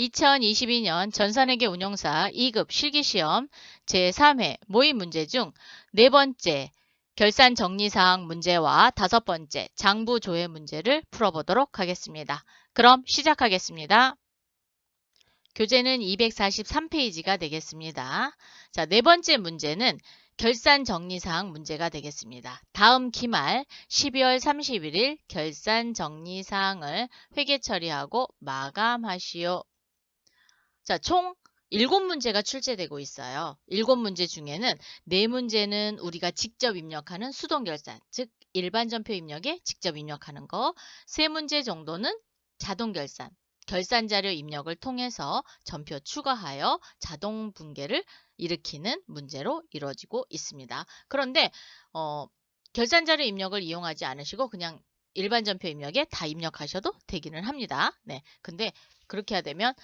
2022년 전산회계 운용사 2급 실기시험 제3회 모의 문제 중 네 번째 결산 정리사항 문제와 다섯 번째 장부 조회 문제를 풀어보도록 하겠습니다. 그럼 시작하겠습니다. 교재는 243페이지가 되겠습니다. 자, 네 번째 문제는 결산 정리사항 문제가 되겠습니다. 다음 기말 12월 31일 결산 정리사항을 회계 처리하고 마감하시오. 자, 총 7문제가 출제되고 있어요. 7문제 중에는 4문제는 우리가 직접 입력하는 수동결산, 즉 일반전표 입력에 직접 입력하는 거, 3문제 정도는 자동결산, 결산자료 입력을 통해서 전표 추가하여 자동 붕괴를 일으키는 문제로 이루어지고 있습니다. 그런데 결산자료 입력을 이용하지 않으시고 그냥 일반 전표 입력에 다 입력하셔도 되기는 합니다. 네, 근데 그렇게 되면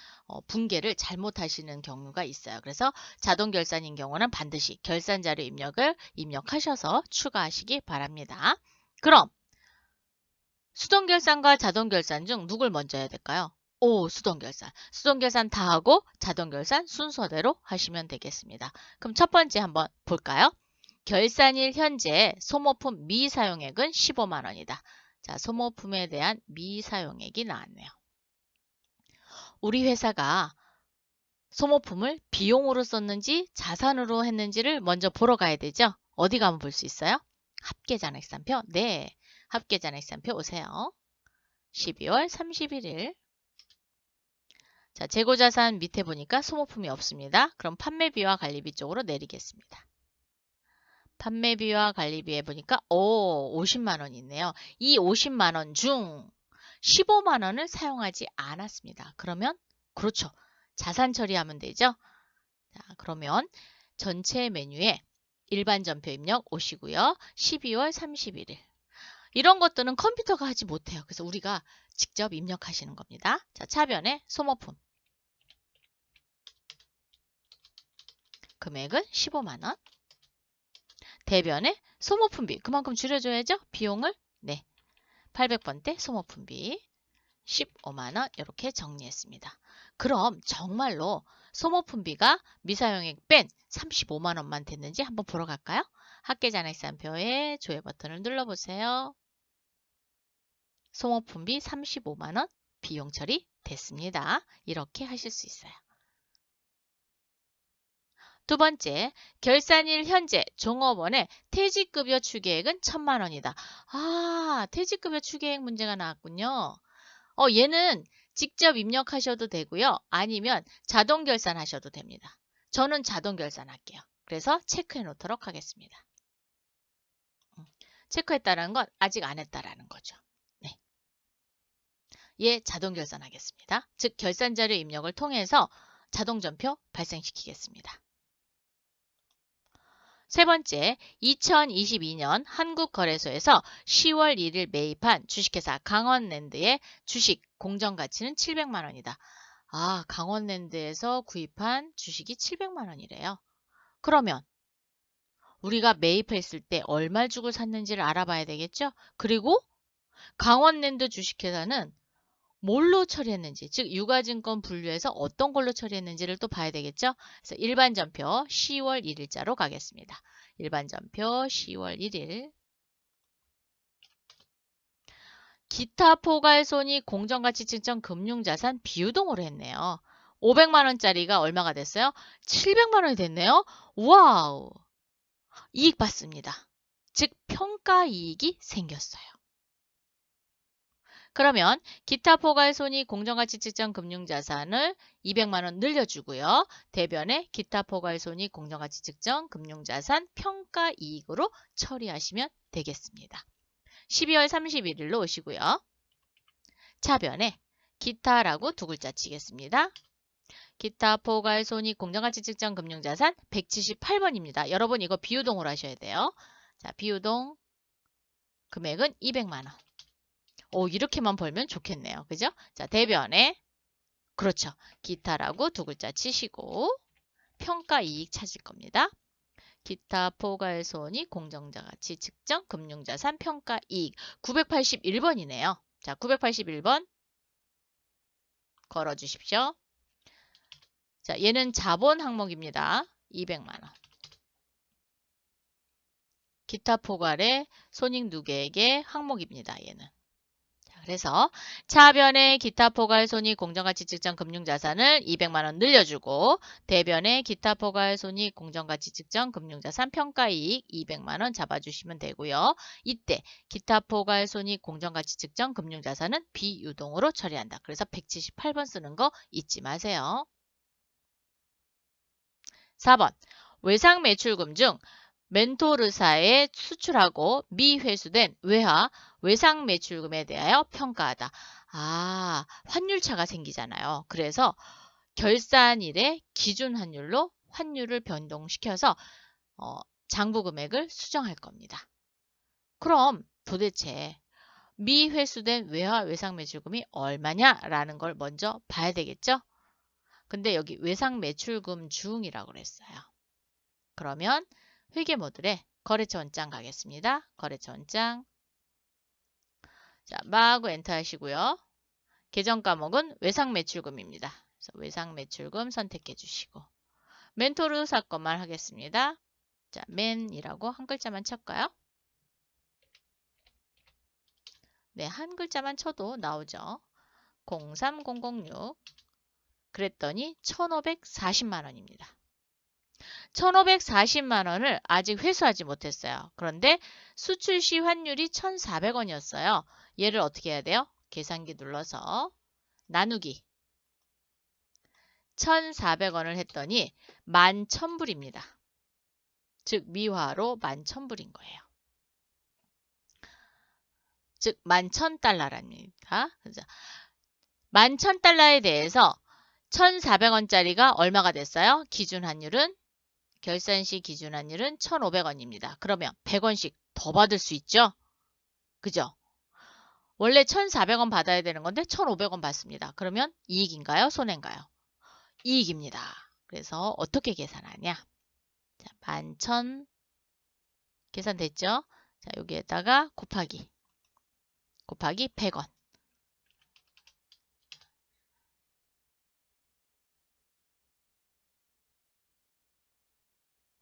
붕괴를 잘못하시는 경우가 있어요. 그래서 자동 결산인 경우는 반드시 결산자료 입력을 입력하셔서 추가하시기 바랍니다. 그럼 수동결산과 자동결산 중 누굴 먼저 해야 될까요? 수동결산. 수동결산 다 하고 자동결산 순서대로 하시면 되겠습니다. 그럼 첫 번째 한번 볼까요? 결산일 현재 소모품 미사용액은 15만 원이다. 자, 소모품에 대한 미사용액이 나왔네요. 우리 회사가 소모품을 비용으로 썼는지 자산으로 했는지를 먼저 보러 가야 되죠. 어디 가면 볼 수 있어요? 합계잔액산표. 네, 합계잔액산표 오세요. 12월 31일. 자, 재고자산 밑에 보니까 소모품이 없습니다. 그럼 판매비와 관리비 쪽으로 내리겠습니다. 판매비와 관리비에 보니까 50만 원이 있네요. 이 50만 원 중 15만 원을 사용하지 않았습니다. 그러면 그렇죠. 자산 처리하면 되죠. 자, 그러면 전체 메뉴에 일반 전표 입력 오시고요. 12월 31일. 이런 것들은 컴퓨터가 하지 못해요. 그래서 우리가 직접 입력하시는 겁니다. 자, 차변에 소모품. 금액은 15만 원. 대변에 소모품비. 그만큼 줄여줘야죠. 비용을. 네. 800번대 소모품비. 15만 원 이렇게 정리했습니다. 그럼 정말로 소모품비가 미사용액 뺀 35만 원만 됐는지 한번 보러 갈까요? 합계잔액산표에 조회 버튼을 눌러보세요. 소모품비 35만 원 비용 처리 됐습니다. 이렇게 하실 수 있어요. 두 번째, 결산일 현재 종업원의 퇴직급여 추계액은 1,000만 원이다. 퇴직급여 추계액 문제가 나왔군요. 얘는 직접 입력하셔도 되고요. 아니면 자동 결산하셔도 됩니다. 저는 자동 결산할게요. 그래서 체크해 놓도록 하겠습니다. 체크했다는 건 아직 안 했다라는 거죠. 네. 예, 자동 결산하겠습니다. 즉 결산자료 입력을 통해서 자동 전표 발생시키겠습니다. 세 번째, 2022년 한국거래소에서 10월 1일 매입한 주식회사 강원랜드의 주식 공정가치는 700만 원이다. 강원랜드에서 구입한 주식이 700만 원이래요. 그러면 우리가 매입했을 때 얼마 주고 샀는지를 알아봐야 되겠죠? 그리고 강원랜드 주식회사는 뭘로 처리했는지, 즉 유가증권 분류해서 어떤 걸로 처리했는지를 또 봐야 되겠죠? 그래서 일반 전표 10월 1일자로 가겠습니다. 일반 전표 10월 1일. 기타 포괄손익 공정가치 측정 금융자산 비유동으로 했네요. 500만 원짜리가 얼마가 됐어요? 700만 원이 됐네요. 와우! 이익 받습니다. 즉 평가이익이 생겼어요. 그러면 기타 포괄손익 공정가치 측정 금융자산을 200만 원 늘려주고요. 대변에 기타 포괄손익 공정가치 측정 금융자산 평가이익으로 처리하시면 되겠습니다. 12월 31일로 오시고요. 차변에 기타라고 두 글자 치겠습니다. 기타 포괄손익 공정가치 측정 금융자산 178번입니다. 여러분 이거 비유동으로 하셔야 돼요. 자, 비유동 금액은 200만 원. 이렇게만 벌면 좋겠네요. 그죠? 자, 대변에 그렇죠. 기타라고 두 글자 치시고 평가이익 찾을 겁니다. 기타 포괄손익 공정가치 측정 금융자산 평가이익 981번이네요. 자, 981번 걸어주십시오. 자, 얘는 자본 항목입니다. 200만 원. 기타 포괄의 손익 누계액의 항목입니다. 얘는. 자, 그래서 차변의 기타 포괄 손익 공정가치 측정 금융자산을 200만 원 늘려주고 대변의 기타 포괄 손익 공정가치 측정 금융자산 평가이익 200만 원 잡아주시면 되고요. 이때 기타 포괄 손익 공정가치 측정 금융자산은 비유동으로 처리한다. 그래서 178번 쓰는 거 잊지 마세요. 4번 외상 매출금 중 멘토르사에 수출하고 미회수된 외화 외상 매출금에 대하여 평가하다. 아, 환율차가 생기잖아요. 그래서 결산일의 기준 환율로 환율을 변동시켜서 장부 금액을 수정할 겁니다. 그럼 도대체 미회수된 외화 외상 매출금이 얼마냐라는 걸 먼저 봐야 되겠죠? 근데 여기 외상 매출금 중이라고 그랬어요. 그러면 회계 모듈에 거래처 원장 가겠습니다. 거래처 원장. 자, 마구 엔터 하시고요. 계정 과목은 외상 매출금입니다. 그래서 외상 매출금 선택해 주시고 멘토르 사건만 하겠습니다. 자, 맨이라고 한 글자만 칠까요? 네, 한 글자만 쳐도 나오죠. 03006 그랬더니 1,540만 원입니다. 1,540만 원을 아직 회수하지 못했어요. 그런데 수출 시 환율이 1,400원이었어요. 얘를 어떻게 해야 돼요? 계산기 눌러서 나누기 1,400원을 했더니 11,000불입니다. 즉 미화로 11,000불인 거예요. 즉 11,000달러랍니다. 그래서 11,000달러에 대해서 1,400원짜리가 얼마가 됐어요? 기준 환율은 결산 시 기준 환율은 1,500원입니다. 그러면 100원씩 더 받을 수 있죠? 그죠? 원래 1,400원 받아야 되는 건데 1,500원 받습니다. 그러면 이익인가요? 손해인가요? 이익입니다. 그래서 어떻게 계산하냐? 자, 11,000 계산됐죠? 자, 여기에다가 곱하기 100원.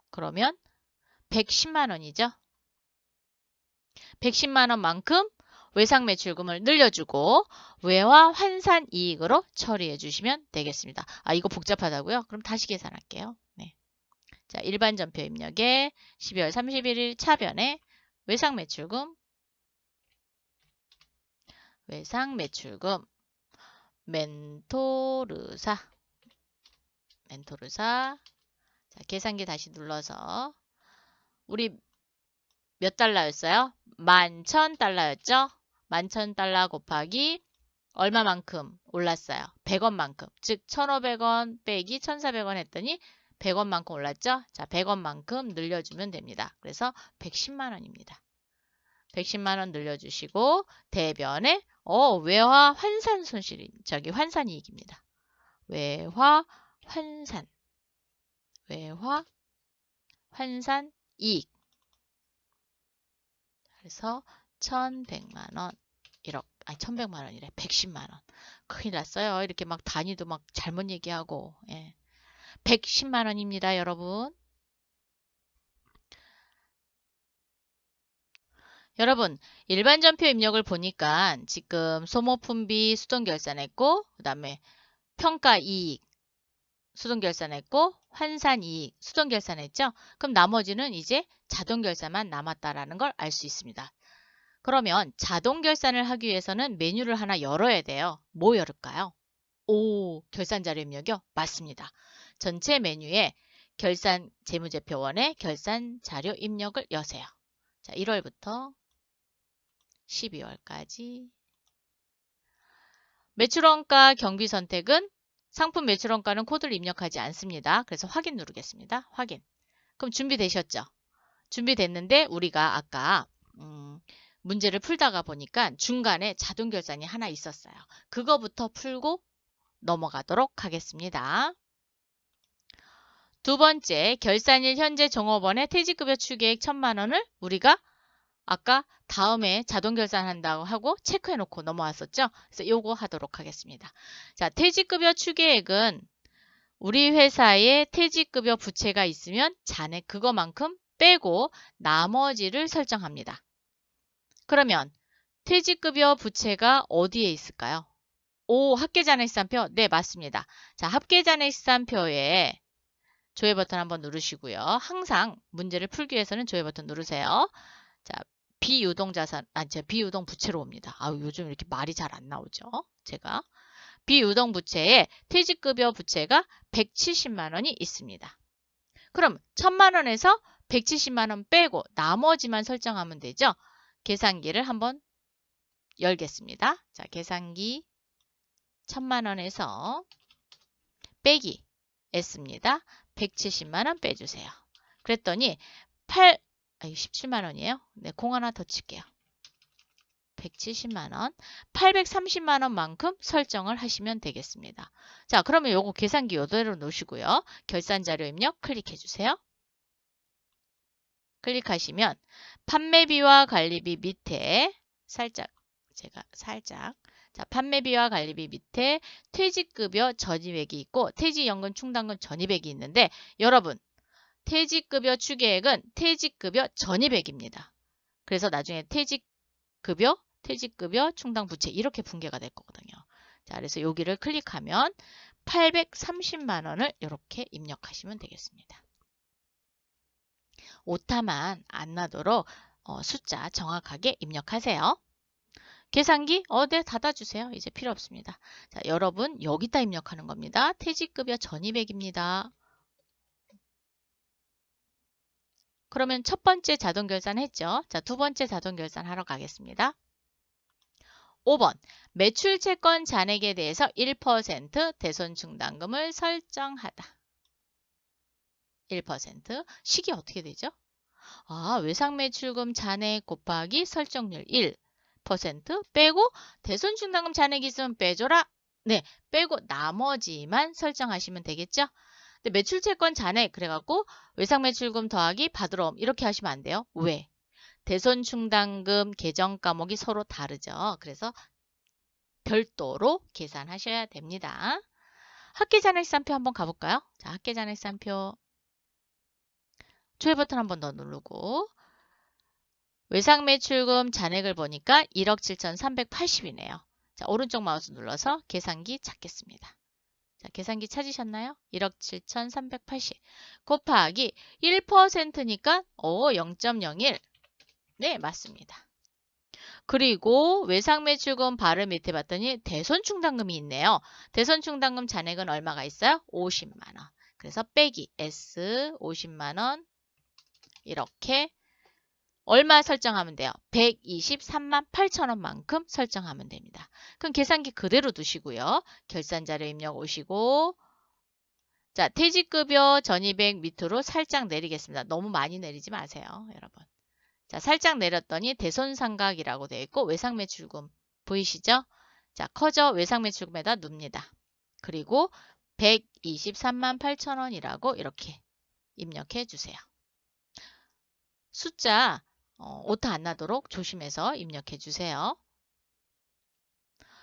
그러면 110만 원이죠. 110만 원만큼 외상 매출금을 늘려주고 외화 환산 이익으로 처리해 주시면 되겠습니다. 아, 이거 복잡하다고요? 그럼 다시 계산할게요. 네. 자, 일반 전표 입력에 12월 31일 차변에 외상 매출금 멘토르사 자, 계산기 다시 눌러서 우리 몇 달러였어요? 11,000달러였죠? 11,000달러 곱하기 얼마만큼 올랐어요? 100원만큼. 즉 1,500원 빼기 1,400원 했더니 100원만큼 올랐죠? 자, 100원만큼 늘려주면 됩니다. 그래서 110만 원입니다. 110만 원 늘려주시고 대변에 외화 환산 손실이 환산 이익입니다. 외화 환산 이익. 그래서 1,100만 원 1,100만 원이래. 110만 원. 큰일 났어요. 이렇게 막 단위도 막 잘못 얘기하고. 예. 110만 원입니다, 여러분. 여러분, 일반 전표 입력을 보니까 지금 소모품비 수동 결산했고, 그 다음에 평가 이익 수동 결산했고, 환산 이익 수동 결산했죠? 그럼 나머지는 이제 자동 결산만 남았다라는 걸 알 수 있습니다. 그러면 자동 결산을 하기 위해서는 메뉴를 하나 열어야 돼요. 뭐 열을까요? 오, 결산 자료 입력이요? 맞습니다. 전체 메뉴에 결산 재무제표원의 결산 자료 입력을 여세요. 자, 1월부터 12월까지. 매출원가 경비 선택은 상품 매출원가는 코드를 입력하지 않습니다. 그래서 확인 누르겠습니다. 확인. 그럼 준비되셨죠? 준비됐는데 우리가 아까 문제를 풀다가 보니까 중간에 자동 결산이 하나 있었어요. 그거부터 풀고 넘어가도록 하겠습니다. 두 번째, 결산일 현재 종업원의 퇴직급여 추계액 1,000만 원을 우리가 아까 다음에 자동 결산한다고 하고 체크해 놓고 넘어왔었죠. 그래서 요거 하도록 하겠습니다. 자, 퇴직급여 추계액은 우리 회사에 퇴직급여 부채가 있으면 잔액 그거만큼 빼고 나머지를 설정합니다. 그러면 퇴직급여 부채가 어디에 있을까요? 오, 합계잔액시산표. 네, 맞습니다. 자, 합계잔액시산표에 조회 버튼 한번 누르시고요. 항상 문제를 풀기 위해서는 조회 버튼 누르세요. 자, 비유동 부채로 옵니다. 요즘 이렇게 말이 잘 안 나오죠. 제가. 비유동 부채에 퇴직급여 부채가 170만 원이 있습니다. 그럼 1000만 원에서 170만 원 빼고 나머지만 설정하면 되죠. 계산기를 한번 열겠습니다. 자, 계산기 1000만 원에서 빼기 S입니다. 170만 원 빼주세요. 그랬더니 17만 원이에요. 네, 공 하나 더 칠게요. 170만 원, 830만 원만큼 설정을 하시면 되겠습니다. 자, 그러면 요거 계산기 이대로 놓으시고요. 결산자료 입력 클릭해 주세요. 클릭하시면 판매비와 관리비 밑에 살짝 자, 판매비와 관리비 밑에 퇴직급여 전입액이 있고 퇴직연금 충당금 전입액이 있는데 여러분 퇴직급여 추계액은 퇴직급여 전입액입니다. 그래서 나중에 퇴직급여 충당부채 이렇게 분계가 될 거거든요. 자, 그래서 여기를 클릭하면 830만 원을 이렇게 입력하시면 되겠습니다. 오타만 안 나도록 숫자 정확하게 입력하세요. 계산기 네, 닫아주세요. 이제 필요 없습니다. 자, 여러분 여기다 입력하는 겁니다. 퇴직급여 전입액입니다. 그러면 첫 번째 자동 결산 했죠. 자, 두 번째 자동 결산 하러 가겠습니다. 5번 매출 채권 잔액에 대해서 1% 대손 충당금을 설정하다. 1% 식이 어떻게 되죠? 외상 매출금 잔액 곱하기 설정률 1% 빼고 대손 충당금 잔액이 있으면 빼줘라. 네, 빼고 나머지만 설정하시면 되겠죠? 근데 매출 채권 잔액 그래갖고 외상 매출금 더하기 받으러 옴 이렇게 하시면 안 돼요. 왜? 대손 충당금 계정 과목이 서로 다르죠. 그래서 별도로 계산하셔야 됩니다. 합계잔액시산표 한번 가볼까요? 자, 합계잔액시산표 조회 버튼 한번 더 누르고 외상 매출금 잔액을 보니까 1억 7,380이네요. 자, 오른쪽 마우스 눌러서 계산기 찾겠습니다. 자, 계산기 찾으셨나요? 1억 7,380 곱하기 1%니까 0.01. 네, 맞습니다. 그리고 외상 매출금 바로 밑에 봤더니 대손 충당금이 있네요. 대손 충당금 잔액은 얼마가 있어요? 50만 원. 그래서 빼기 S 50만 원 이렇게 얼마 설정하면 돼요? 123만 8천 원만큼 설정하면 됩니다. 그럼 계산기 그대로 두시고요. 결산자료 입력 오시고 자, 퇴직급여 전입액 밑으로 살짝 내리겠습니다. 너무 많이 내리지 마세요, 여러분. 자, 살짝 내렸더니 대손상각이라고 되어 있고 외상매출금 보이시죠? 자, 커져 외상매출금에다 눕니다. 그리고 123만 8천 원이라고 이렇게 입력해 주세요. 숫자 오타 안 나도록 조심해서 입력해 주세요.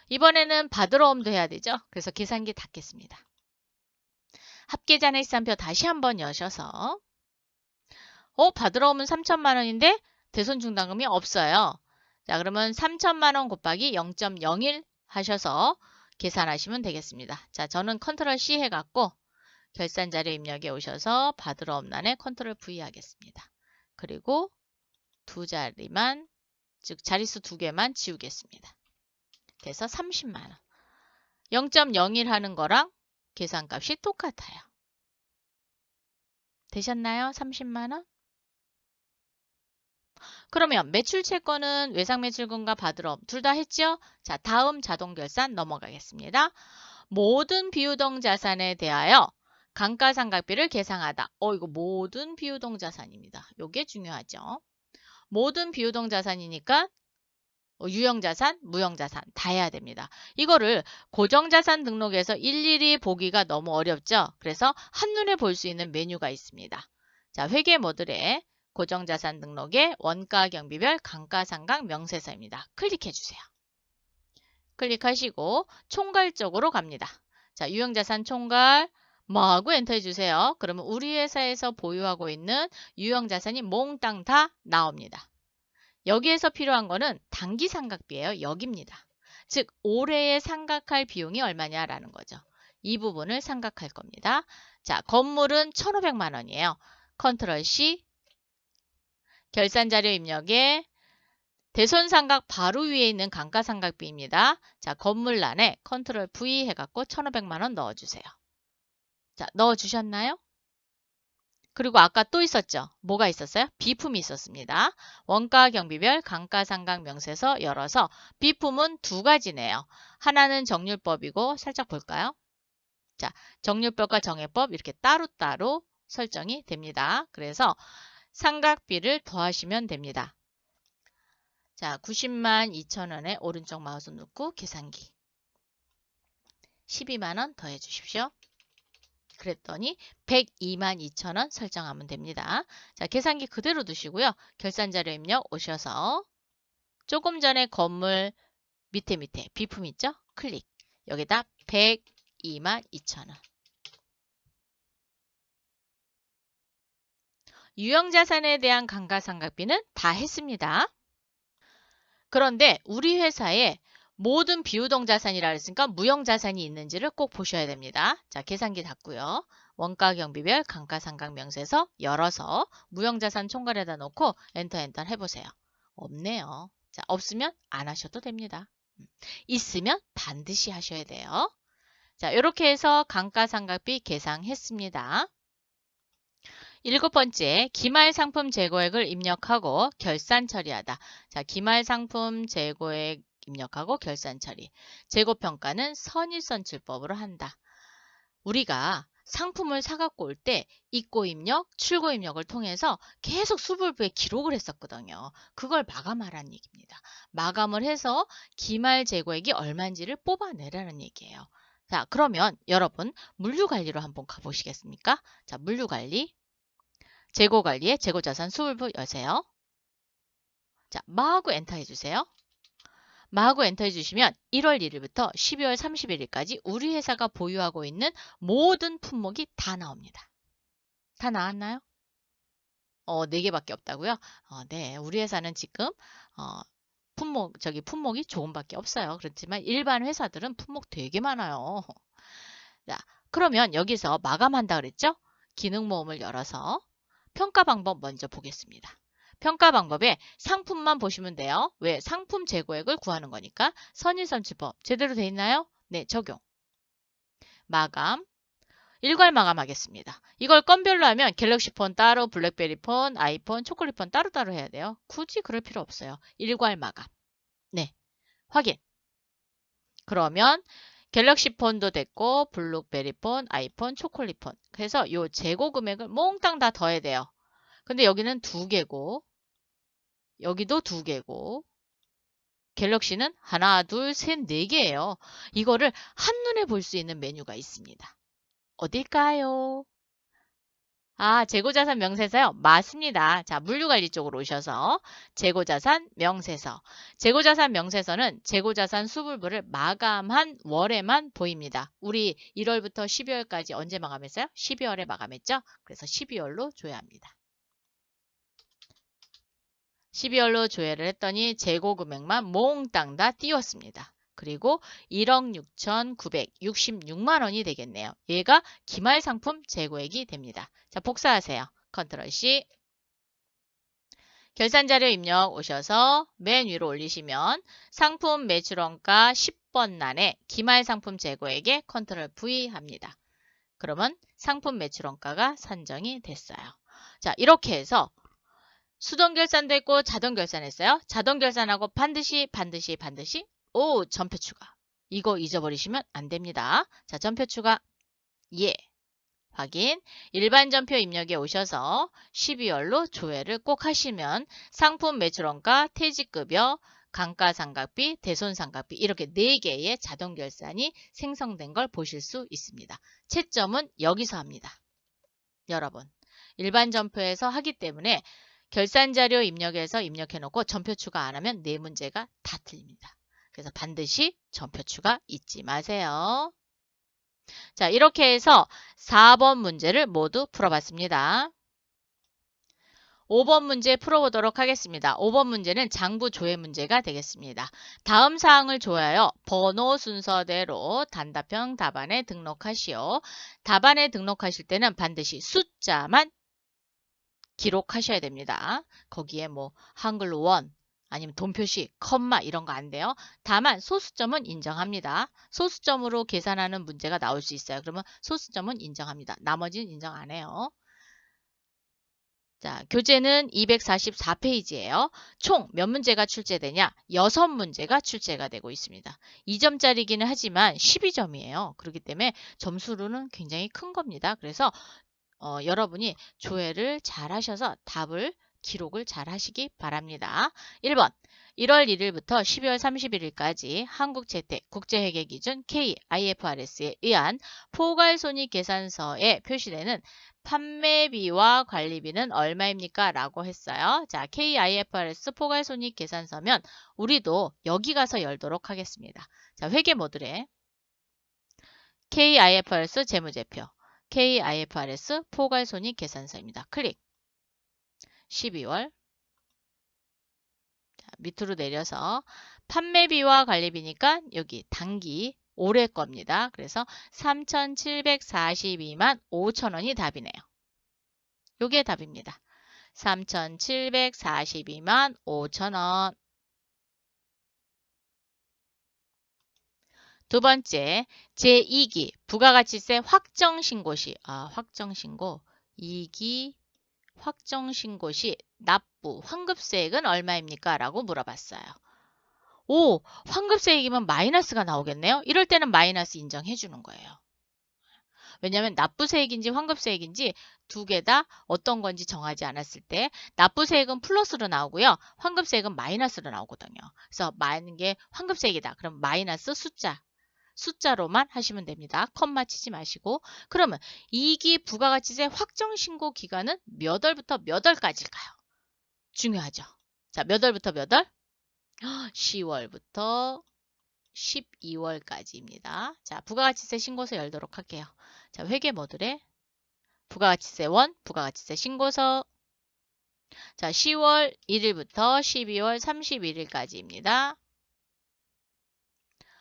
이번에는 받으러 옴도 해야 되죠? 그래서 계산기 닫겠습니다. 합계잔액시산표 다시 한번 여셔서 받으러 오면 3천만 원인데 대손 충당금이 없어요. 자, 그러면 3천만 원 곱하기 0.01 하셔서 계산하시면 되겠습니다. 자, 저는 컨트롤 C 해갖고 결산자료 입력에 오셔서 받으러 옴란에 컨트롤 V 하겠습니다. 그리고 두 자리만, 즉 자릿수 두 개만 지우겠습니다. 그래서 30만 원. 0.01 하는 거랑 계산값이 똑같아요. 되셨나요? 30만 원? 그러면 매출채권은 외상매출금과 받으러 둘 다 했죠? 자, 다음 자동결산 넘어가겠습니다. 모든 비유동 자산에 대하여 감가상각비를 계상하다. 이거 모든 비유동 자산입니다. 요게 중요하죠. 모든 비유동 자산이니까 유형자산, 무형자산 다 해야 됩니다. 이거를 고정자산 등록에서 일일이 보기가 너무 어렵죠. 그래서 한눈에 볼 수 있는 메뉴가 있습니다. 자, 회계 모듈에 고정자산 등록에 원가 경비별 감가상각 명세서입니다. 클릭해 주세요. 클릭하시고 총괄 쪽으로 갑니다. 자, 유형자산 총괄, 뭐하고 엔터 해주세요. 그러면 우리 회사에서 보유하고 있는 유형자산이 몽땅 다 나옵니다. 여기에서 필요한 거는 단기 상각비예요. 여기입니다. 즉 올해에 상각할 비용이 얼마냐라는 거죠. 이 부분을 상각할 겁니다. 자, 건물은 1,500만 원이에요. 컨트롤 C, 결산자료 입력에 대손상각 바로 위에 있는 감가상각비입니다. 자, 건물란에 컨트롤 V 해갖고 1,500만 원 넣어주세요. 자, 넣어주셨나요? 그리고 아까 또 있었죠? 뭐가 있었어요? 비품이 있었습니다. 원가 경비별 감가상각 명세서 열어서 비품은 두 가지네요. 하나는 정률법이고 살짝 볼까요? 자, 정률법과 정액법 이렇게 따로따로 설정이 됩니다. 그래서 상각비를 더하시면 됩니다. 자, 90만 2천 원에 오른쪽 마우스 놓고 계산기 12만 원 더해 주십시오. 그랬더니 102만 2천 원 설정하면 됩니다. 자, 계산기 그대로 두시고요. 결산자료 입력 오셔서 조금 전에 건물 밑에 비품 있죠? 클릭. 여기다 102만 2천 원. 유형자산에 대한 감가상각비는 다 했습니다. 그런데 우리 회사에 모든 비유동자산이라 했으니까 무형자산이 있는지를 꼭 보셔야 됩니다. 자, 계산기 닫고요. 원가 경비별 감가상각 명세서 열어서 무형자산 총괄에다 놓고 엔터 해보세요. 없네요. 자, 없으면 안 하셔도 됩니다. 있으면 반드시 하셔야 돼요. 자, 이렇게 해서 감가상각비 계산했습니다. 7번째, 기말상품 재고액을 입력하고 결산 처리하다. 자, 기말상품 재고액 입력하고 결산 처리. 재고평가는 선입선출법으로 한다. 우리가 상품을 사갖고 올 때 입고 입력, 출고 입력을 통해서 계속 수불부에 기록을 했었거든요. 그걸 마감하라는 얘기입니다. 마감을 해서 기말 재고액이 얼마인지를 뽑아내라는 얘기예요. 자, 그러면 여러분 물류관리로 한번 가보시겠습니까? 자, 물류관리. 재고관리에 재고자산 수불부 여세요. 자, 마하고 엔터 해주세요. 마하고 엔터 해주시면 1월 1일부터 12월 31일까지 우리 회사가 보유하고 있는 모든 품목이 다 나옵니다. 다 나왔나요? 4개밖에 없다고요? 네, 우리 회사는 지금 품목이 조금밖에 없어요. 그렇지만 일반 회사들은 품목 되게 많아요. 자, 그러면 여기서 마감한다 그랬죠? 기능 모음을 열어서 평가 방법 먼저 보겠습니다. 평가 방법에 상품만 보시면 돼요. 왜? 상품 재고액을 구하는 거니까. 선의선취법 제대로 돼 있나요? 네, 적용. 마감. 일괄 마감하겠습니다. 이걸 건별로 하면 갤럭시 폰 따로, 블랙베리 폰, 아이폰, 초콜릿 폰 따로따로 해야 돼요. 굳이 그럴 필요 없어요. 일괄 마감. 네, 확인. 그러면 갤럭시 폰도 됐고 블루베리 폰, 아이폰, 초콜릿 폰. 그래서 요 재고 금액을 몽땅 다 더해야 돼요. 근데 여기는 2개고 여기도 2개고 갤럭시는 하나, 둘, 셋, 4개예요. 이거를 한눈에 볼 수 있는 메뉴가 있습니다. 어딜까요? 아, 재고자산 명세서요? 맞습니다. 자, 물류관리 쪽으로 오셔서 재고자산 명세서. 재고자산 명세서는 재고자산 수불부를 마감한 월에만 보입니다. 우리 1월부터 12월까지 언제 마감했어요? 12월에 마감했죠? 그래서 12월로 줘야 합니다. 12월로 조회를 했더니 재고 금액만 몽땅 다 띄웠습니다. 그리고 1억 6,966만 원이 되겠네요. 얘가 기말상품 재고액이 됩니다. 자, 복사하세요. 컨트롤 C. 결산자료 입력 오셔서 맨 위로 올리시면 상품 매출원가 10번란에 기말상품 재고액에 컨트롤 V 합니다. 그러면 상품 매출원가가 산정이 됐어요. 자, 이렇게 해서 수동 결산도 했고 자동 결산했어요. 자동 결산하고 반드시 전표 추가. 이거 잊어버리시면 안 됩니다. 자, 전표 추가. 예. 확인. 일반 전표 입력에 오셔서 12월로 조회를 꼭 하시면 상품 매출원가, 퇴직급여, 감가상각비, 대손상각비 이렇게 4개의 자동 결산이 생성된 걸 보실 수 있습니다. 채점은 여기서 합니다. 여러분, 일반 전표에서 하기 때문에 결산자료 입력해서 입력해놓고 전표 추가 안 하면 4문제가 다 틀립니다. 그래서 반드시 전표 추가 잊지 마세요. 자, 이렇게 해서 4번 문제를 모두 풀어봤습니다. 5번 문제 풀어보도록 하겠습니다. 5번 문제는 장부 조회 문제가 되겠습니다. 다음 사항을 조회하여 번호 순서대로 단답형 답안에 등록하시오. 답안에 등록하실 때는 반드시 숫자만 기록하셔야 됩니다. 거기에 뭐 한글로 원, 아니면 돈표시, 컴마 이런 거 안 돼요. 다만 소수점은 인정합니다. 소수점으로 계산하는 문제가 나올 수 있어요. 그러면 소수점은 인정합니다. 나머지는 인정 안 해요. 자, 교재는 244페이지예요. 총 몇 문제가 출제되냐? 6문제가 출제가 되고 있습니다. 2점짜리기는 하지만 12점이에요. 그렇기 때문에 점수로는 굉장히 큰 겁니다. 그래서 여러분이 조회를 잘 하셔서 답을 기록을 잘 하시기 바랍니다. 1번 1월 1일부터 12월 31일까지 한국재택 국제회계기준 KIFRS에 의한 포괄손익계산서에 표시되는 판매비와 관리비는 얼마입니까? 라고 했어요. 자, KIFRS 포괄손익계산서면 우리도 여기 가서 열도록 하겠습니다. 자, 회계 모듈에 KIFRS 재무제표 KIFRS 포괄손익계산서입니다. 클릭. 12월. 자, 밑으로 내려서 판매비와 관리비니까 여기 당기 올해 겁니다. 그래서 3,742만 5천원이 답이네요. 요게 답입니다. 3,742만 5천원. 두 번째, 제2기 부가가치세 확정신고 시, 확정신고 2기 확정신고 시 납부 환급세액은 얼마입니까? 라고 물어봤어요. 오, 환급세액이면 마이너스가 나오겠네요. 이럴 때는 마이너스 인정해 주는 거예요. 왜냐하면 납부세액인지 환급세액인지 두 개 다 어떤 건지 정하지 않았을 때 납부세액은 플러스로 나오고요. 환급세액은 마이너스로 나오거든요. 그래서 만약에 환급세액이다. 그럼 마이너스 숫자로만 하시면 됩니다. 컴마 치지 마시고. 그러면 2기 부가가치세 확정신고 기간은 몇 월부터 몇 월까지일까요? 중요하죠. 자, 몇 월부터 몇 월? 10월부터 12월까지입니다. 자, 부가가치세 신고서 열도록 할게요. 자, 회계 모듈에 부가가치세 1, 부가가치세 신고서. 자, 10월 1일부터 12월 31일까지입니다.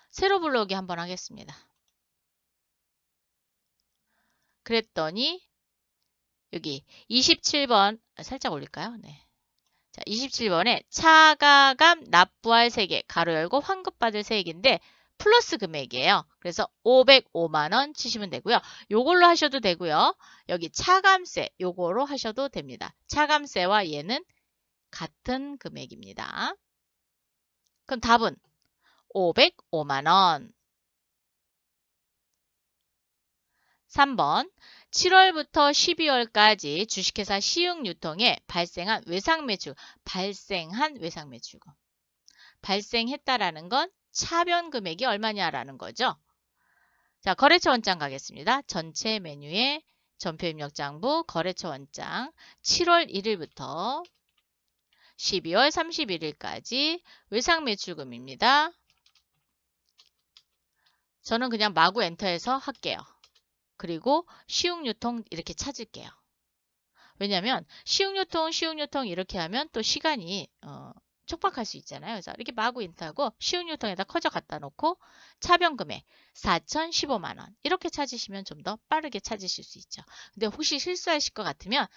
세로 불러오기 한번 하겠습니다. 그랬더니 여기 27번 살짝 올릴까요? 네. 자, 27번에 차가감 납부할 세액 가로 열고 환급받을 세액인데 플러스 금액이에요. 그래서 505만 원 치시면 되고요. 요걸로 하셔도 되고요. 여기 차감세 요거로 하셔도 됩니다. 차감세와 얘는 같은 금액입니다. 그럼 답은 505만 원. 3번 7월부터 12월까지 주식회사 시흥유통에 발생한 외상매출, 발생했다라는 건 차변 금액이 얼마냐라는 거죠. 자, 거래처 원장 가겠습니다. 전체 메뉴에 전표 입력 장부 거래처 원장 7월 1일부터 12월 31일까지 외상매출금입니다. 저는 그냥 마구 엔터해서 할게요. 그리고 시흥유통 이렇게 찾을게요. 왜냐하면 시흥유통 이렇게 하면 또 시간이 촉박할 수 있잖아요. 그래서 이렇게 마구 인트하고 시흥유통에다 커져 갖다 놓고 차변금액 4,015만 원 이렇게 찾으시면 좀 더 빠르게 찾으실 수 있죠. 근데 혹시 실수하실 것 같으면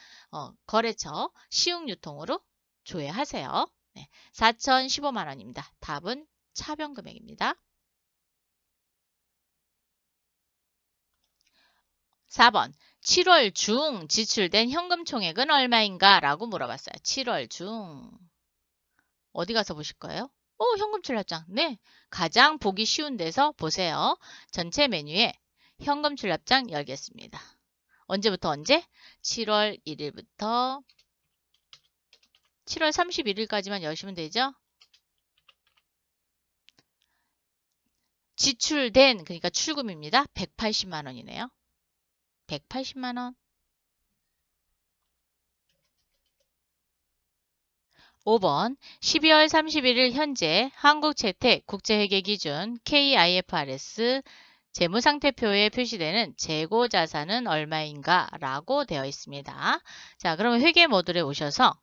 거래처 시흥유통으로 조회하세요. 네, 4,015만 원입니다. 답은 차변금액입니다. 4번 7월 중 지출된 현금 총액은 얼마인가? 라고 물어봤어요. 7월 중 어디 가서 보실 거예요? 현금 출납장. 네, 가장 보기 쉬운 데서 보세요. 전체 메뉴에 현금 출납장 열겠습니다. 언제부터 언제? 7월 1일부터 7월 31일까지만 여시면 되죠? 지출된, 그러니까 출금입니다. 180만 원이네요. 180만 원. 5번 12월 31일 현재 한국재택 국제회계기준 KIFRS 재무상태표에 표시되는 재고자산은 얼마인가 라고 되어 있습니다. 자, 그러면 회계 모듈에 오셔서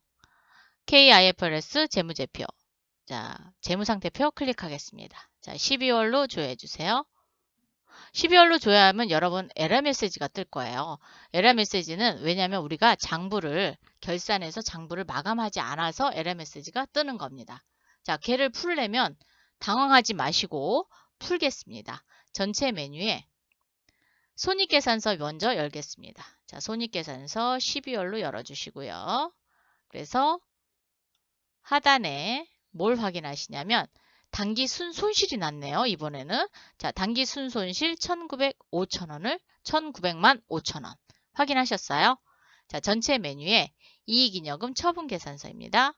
KIFRS 재무제표, 자, 재무상태표 클릭하겠습니다. 자, 12월로 조회해 주세요. 12월로 조회하면 여러분 에러 메시지가 뜰 거예요. 에러 메시지는 왜냐하면 우리가 장부를 결산해서 장부를 마감하지 않아서 에러 메시지가 뜨는 겁니다. 자, 걔를 풀려면 당황하지 마시고 풀겠습니다. 전체 메뉴에 손익계산서 먼저 열겠습니다. 자, 손익계산서 12월로 열어주시고요. 그래서 하단에 뭘 확인하시냐면 단기 손실이 났네요. 이번에는. 자, 단기 순손실 1,905,000원을 1,900만 5천원 확인하셨어요? 자, 전체 메뉴에 이익잉여금 처분계산서입니다.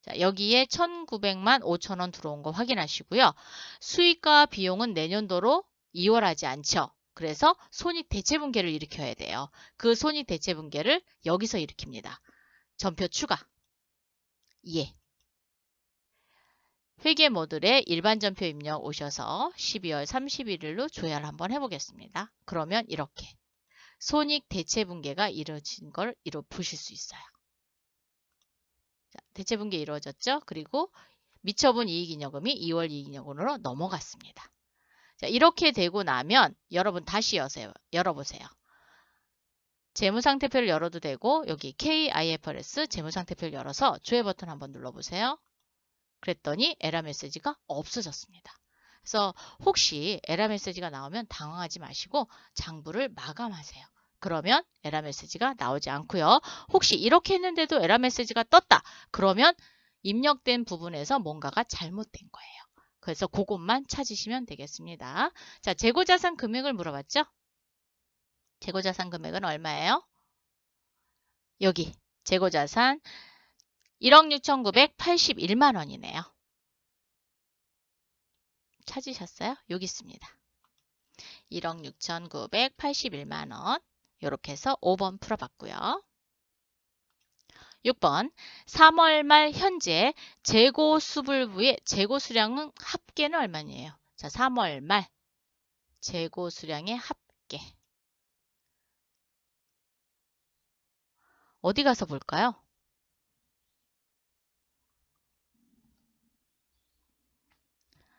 자, 여기에 1,900만 5천원 들어온 거 확인하시고요. 수익과 비용은 내년도로 이월하지 않죠. 그래서 손익대체분계를 일으켜야 돼요. 그 손익대체분계를 여기서 일으킵니다. 전표 추가. 예. 회계 모듈에 일반 전표 입력 오셔서 12월 31일로 조회를 한번 해보겠습니다. 그러면 이렇게 손익대체분계가 이루어진 걸 보실 수 있어요. 자, 대체분계 이루어졌죠? 그리고 미처분 이익잉여금이 2월 이익잉여금으로 넘어갔습니다. 자, 이렇게 되고 나면 여러분 다시 열어보세요. 재무상태표를 열어도 되고 여기 KIFRS 재무상태표를 열어서 조회 버튼 한번 눌러보세요. 그랬더니 에러 메시지가 없어졌습니다. 그래서 혹시 에러 메시지가 나오면 당황하지 마시고 장부를 마감하세요. 그러면 에러 메시지가 나오지 않고요. 혹시 이렇게 했는데도 에러 메시지가 떴다. 그러면 입력된 부분에서 뭔가가 잘못된 거예요. 그래서 그것만 찾으시면 되겠습니다. 자, 재고자산 금액을 물어봤죠? 재고자산 금액은 얼마예요? 여기 재고자산 1억 6,981만 원이네요. 찾으셨어요? 여기 있습니다. 1억 6,981만 원. 이렇게 해서 5번 풀어봤고요. 6번 3월 말 현재 재고 수불부의 재고 수량은 합계는 얼마니에요? 자, 3월 말 재고 수량의 합계. 어디 가서 볼까요?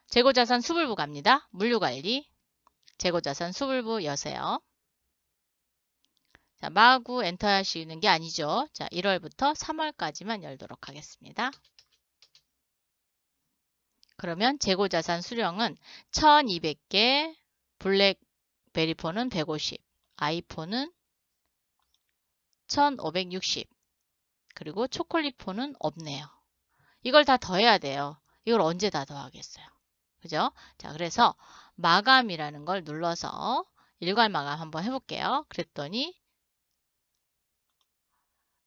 재고자산 수불부 갑니다. 물류관리, 재고자산 수불부 여세요. 자, 마구 엔터 하시는 게 아니죠. 자, 1월부터 3월까지만 열도록 하겠습니다. 그러면 재고자산 수령은 1200개, 블랙베리폰은 150, 아이폰은 1560, 그리고 초콜릿폰은 없네요. 이걸 다 더해야 돼요. 이걸 언제 다 더하겠어요? 그죠? 자, 그래서 마감이라는 걸 눌러서 일괄 마감 한번 해볼게요. 그랬더니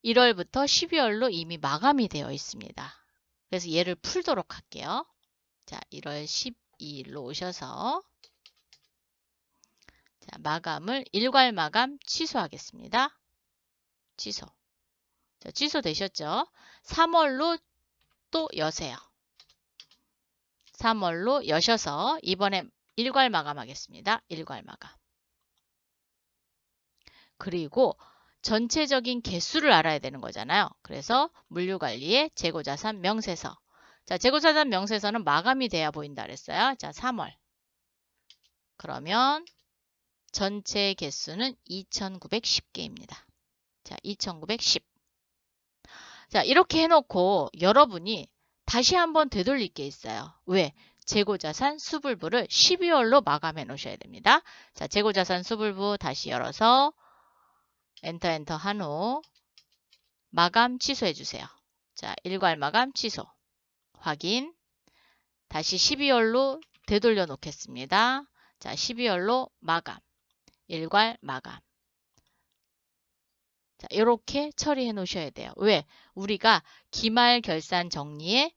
1월부터 12월로 이미 마감이 되어 있습니다. 그래서 얘를 풀도록 할게요. 자, 1월 12일로 오셔서 자, 마감을 일괄 마감 취소하겠습니다. 취소. 자, 취소되셨죠? 3월로 또 여세요. 3월로 여셔서 이번에 일괄 마감하겠습니다. 일괄 마감. 그리고 전체적인 개수를 알아야 되는 거잖아요. 그래서 물류관리의 재고자산 명세서. 자, 재고자산 명세서는 마감이 돼야 보인다 그랬어요. 자, 3월. 그러면 전체 개수는 2910개입니다. 자, 2910. 자, 이렇게 해놓고 여러분이 다시 한번 되돌릴 게 있어요. 왜? 재고자산 수불부를 12월로 마감해 놓으셔야 됩니다. 자, 재고자산 수불부 다시 열어서 엔터 한 후 마감 취소해 주세요. 자, 일괄 마감 취소. 확인. 다시 12월로 되돌려 놓겠습니다. 자, 12월로 마감. 일괄 마감. 자, 이렇게 처리해 놓으셔야 돼요. 왜? 우리가 기말 결산 정리에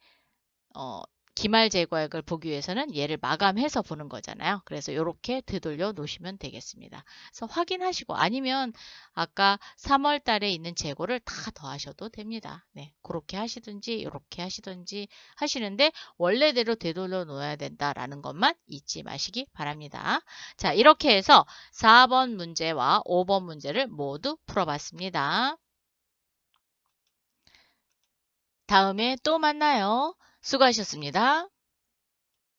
기말 제거액을 보기 위해서는 얘를 마감해서 보는 거잖아요. 그래서 이렇게 되돌려 놓으시면 되겠습니다. 그래서 확인하시고 아니면 아까 3월 달에 있는 재고를 다 더하셔도 됩니다. 네, 그렇게 하시든지 이렇게 하시든지 하시는데 원래대로 되돌려 놓아야 된다라는 것만 잊지 마시기 바랍니다. 자, 이렇게 해서 4번 문제와 5번 문제를 모두 풀어봤습니다. 다음에 또 만나요. 수고하셨습니다.